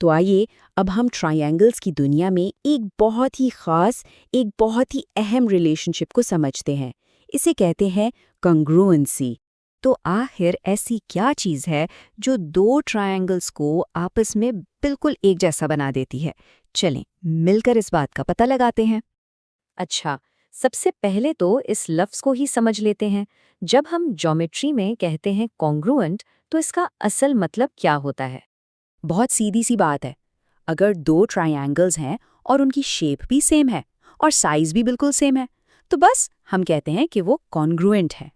तो आइए अब हम ट्रायंगल्स की दुनिया में एक बहुत ही खास, एक बहुत ही अहम रिलेशनशिप को समझते हैं। इसे कहते हैं कॉन्ग्रुएंसी। तो आखिर ऐसी क्या चीज़ है जो दो ट्रायंगल्स को आपस में बिल्कुल एक जैसा बना देती है? चलें मिलकर इस बात का पता लगाते हैं। अच्छा, सबसे पहले तो इस लफ्ज़ को ही समझ लेते हैं। जब हम ज्योमेट्री में कहते हैं कॉन्ग्रुएंट, तो इसका असल मतलब क्या होता है? बहुत सीधी सी बात है। अगर दो ट्रायंगल्स हैं और उनकी शेप भी सेम है और साइज भी बिल्कुल सेम है, तो बस हम कहते हैं कि वो कॉन्ग्रुएंट है।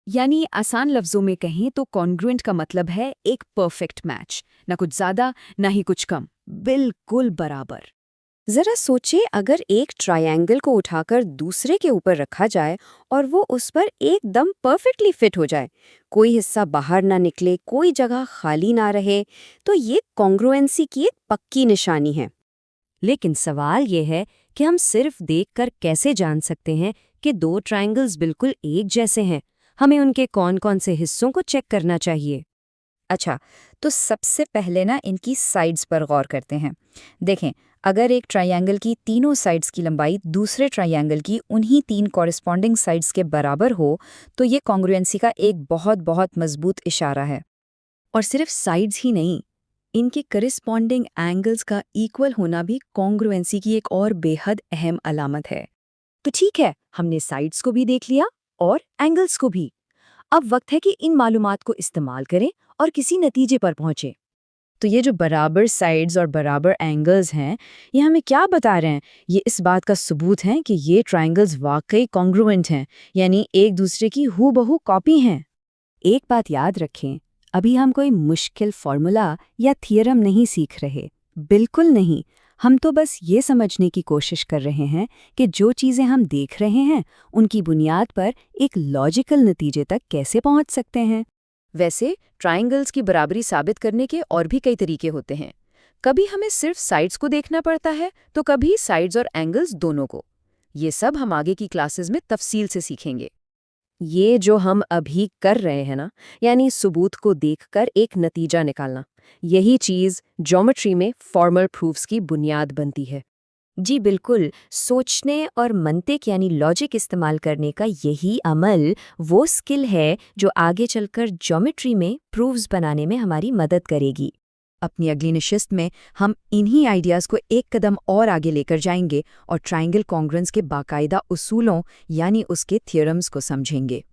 यानी आसान लफ्जों में कहें तो कॉन्ग्रुएंट का मतलब है एक परफेक्ट मैच, ना कुछ ज्यादा ना ही कुछ कम, बिल्कुल बराबर। जरा सोचिए, अगर एक ट्रायंगल को उठाकर दूसरे के ऊपर रखा जाए और वो उस पर एकदम परफेक्टली फिट हो जाए, कोई हिस्सा बाहर ना निकले, कोई जगह खाली ना रहे, तो ये कॉन्ग्रुएंसी की एक पक्की निशानी है। लेकिन सवाल ये है कि हम सिर्फ देखकर कैसे जान सकते हैं कि दो ट्रायंगल्स बिल्कुल एक जैसे हैं? हमें उनके कौन-कौन से हिस्सों को चेक करना चाहिए? अच्छा, तो सबसे पहले ना इनकी साइड्स पर गौर करते हैं। देखें, अगर एक ट्रायंगल की तीनों साइड्स की लंबाई दूसरे ट्रायंगल की उन्हीं तीन कॉरेस्पॉन्डिंग साइड्स के बराबर हो, तो ये कॉन्ग्रुएंसी का एक बहुत बहुत मजबूत इशारा है। और सिर्फ साइड्स ही नहीं, इनके करिस्पॉन्डिंग एंगल्स का इक्वल होना भी कॉन्ग्रुएंसी की एक और बेहद अहम अलामत है। तो ठीक है, हमने साइड्स को भी देख लिया और एंगल्स को भी। अब वक्त है कि इन मालूमात को इस्तेमाल करें और किसी नतीजे पर पहुंचे। तो ये जो बराबर साइड्स और बराबर एंगल्स हैं, ये हमें क्या बता रहे हैं? ये इस बात का सबूत है कि ये ट्रायंगल्स वाकई कॉन्ग्रुएंट हैं, यानी एक दूसरे की हूबहू कॉपी हैं। एक बात याद रखें, अभी हम कोई मुश्किल फॉर्मूला या थियरम नहीं सीख रहे, बिल्कुल नहीं। हम तो बस ये समझने की कोशिश कर रहे हैं कि जो चीज़ें हम देख रहे हैं उनकी बुनियाद पर एक लॉजिकल नतीजे तक कैसे पहुंच सकते हैं। वैसे ट्रायंगल्स की बराबरी साबित करने के और भी कई तरीके होते हैं। कभी हमें सिर्फ साइड्स को देखना पड़ता है, तो कभी साइड्स और एंगल्स दोनों को। ये सब हम आगे की क्लासेस में तफसील से सीखेंगे। ये जो हम अभी कर रहे हैं ना, यानी सबूत को देखकर एक नतीजा निकालना, यही चीज़ ज्योमेट्री में फॉर्मल प्रूफ्स की बुनियाद बनती है। जी बिल्कुल, सोचने और मंतिक यानी लॉजिक इस्तेमाल करने का यही अमल वो स्किल है जो आगे चलकर ज्योमेट्री में प्रूफ्स बनाने में हमारी मदद करेगी। अपनी अगली नशिस्त में हम इन्हीं आइडियाज़ को एक कदम और आगे लेकर जाएंगे और ट्रायंगल कॉन्ग्रुएंस के बाकायदा उसूलों यानी उसके थियरम्स को समझेंगे।